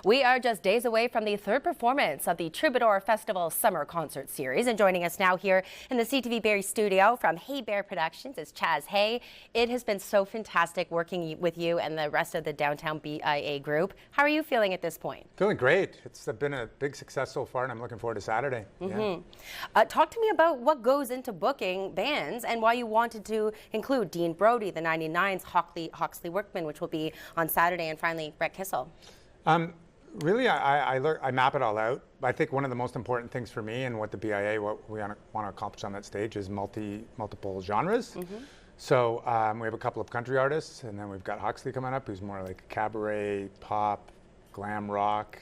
We are just days away from the third performance of the Troubadour Festival Summer Concert Series. And joining us now here in the CTV Barrie studio from Hey Bear Productions is Chaz Hay. It has been so fantastic working with you and the rest of the Downtown BIA group. How are you feeling at this point? Feeling great. It's been a big success so far, and I'm looking forward to Saturday. Talk to me about what goes into booking bands and why you wanted to include Dean Brody, the 99s, Hawksley Workman, which will be on Saturday, and finally Brett Kissel. Really, I map it all out. I think one of the most important things for me and what the BIA, what we want to accomplish on that stage is multiple genres. So we have a couple of country artists, and then we've got Hawksley coming up, who's more like cabaret, pop, glam rock.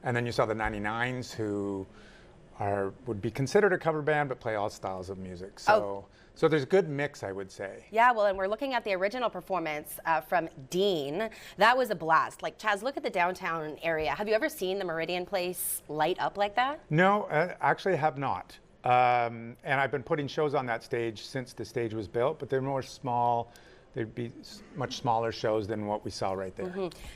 And then you saw the 99s, who would be considered a cover band, but play all styles of music. So there's a good mix, I would say. Yeah, well, and we're looking at the original performance from Dean. That was a blast. Like, Chaz, look at the downtown area. Have you ever seen the Meridian Place light up like that? No, actually have not. And I've been putting shows on that stage since the stage was built, but they're more small. They'd be much smaller shows than what we saw right there.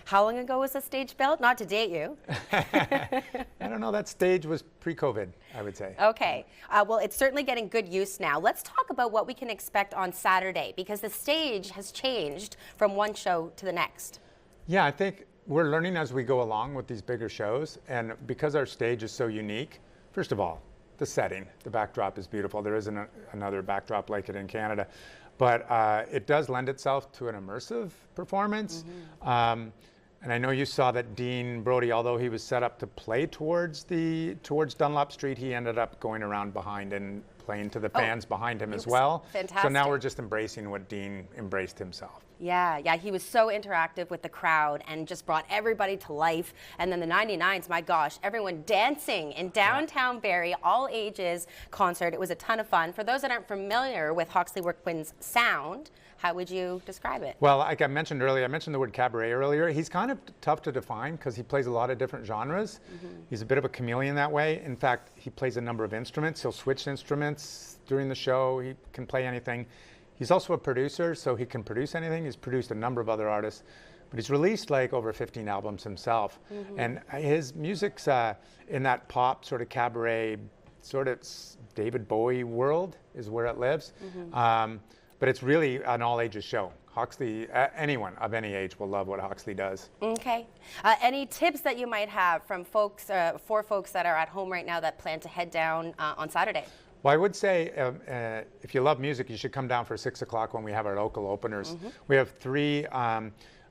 How long ago was the stage built? Not to date you. I don't know. That stage was pre-COVID, I would say. Okay. Well, it's certainly getting good use now. Let's talk about what we can expect on Saturday, because the stage has changed from one show to the next. Yeah, I think we're learning as we go along with these bigger shows. And because our stage is so unique, first of all, the setting, the backdrop is beautiful. There isn't another backdrop like it in Canada. But it does lend itself to an immersive performance. And I know you saw that Dean Brody, although he was set up to play towards Dunlop Street, he ended up going around behind and playing to the fans behind him as well. Fantastic. So now we're just embracing what Dean embraced himself. Yeah, he was so interactive with the crowd and just brought everybody to life. And then the 99s, my gosh, everyone dancing in downtown Barrie, all ages concert. It was a ton of fun. For those that aren't familiar with Hawksley Workman's sound, how would you describe it? Well, like I mentioned earlier, I mentioned the word cabaret earlier. He's kind of tough to define because he plays a lot of different genres. He's a bit of a chameleon that way. In fact, he plays a number of instruments. He'll switch instruments during the show. He can play anything. He's also a producer, so he can produce anything. He's produced a number of other artists, but he's released like over 15 albums himself. And his music's in that pop sort of cabaret, sort of David Bowie world is where it lives. But it's really an all ages show. Hawksley, anyone of any age will love what Hawksley does. Okay. Any tips that you might have from folks, for folks that are at home right now that plan to head down on Saturday? Well, I would say if you love music, you should come down for 6 o'clock when we have our local openers. We have 3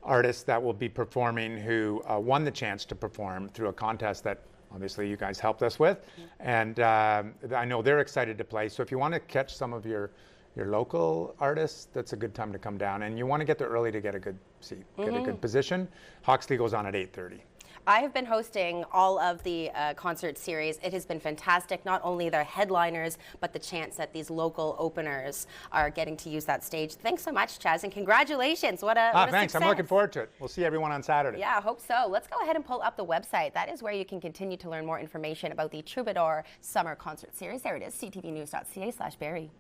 artists that will be performing who won the chance to perform through a contest that obviously you guys helped us with. And I know they're excited to play. So if you want to catch some of your local artists, that's a good time to come down. And you want to get there early to get a good seat, get a good position. Hawksley goes on at 8:30. I have been hosting all of the concert series. It has been fantastic, not only their headliners, but the chance that these local openers are getting to use that stage. Thanks so much, Chaz, and congratulations. What a thanks. success. I'm looking forward to it. We'll see everyone on Saturday. Yeah, I hope so. Let's go ahead and pull up the website. That is where you can continue to learn more information about the Troubadour Summer Concert Series. There it is, ctvnews.ca/Barrie.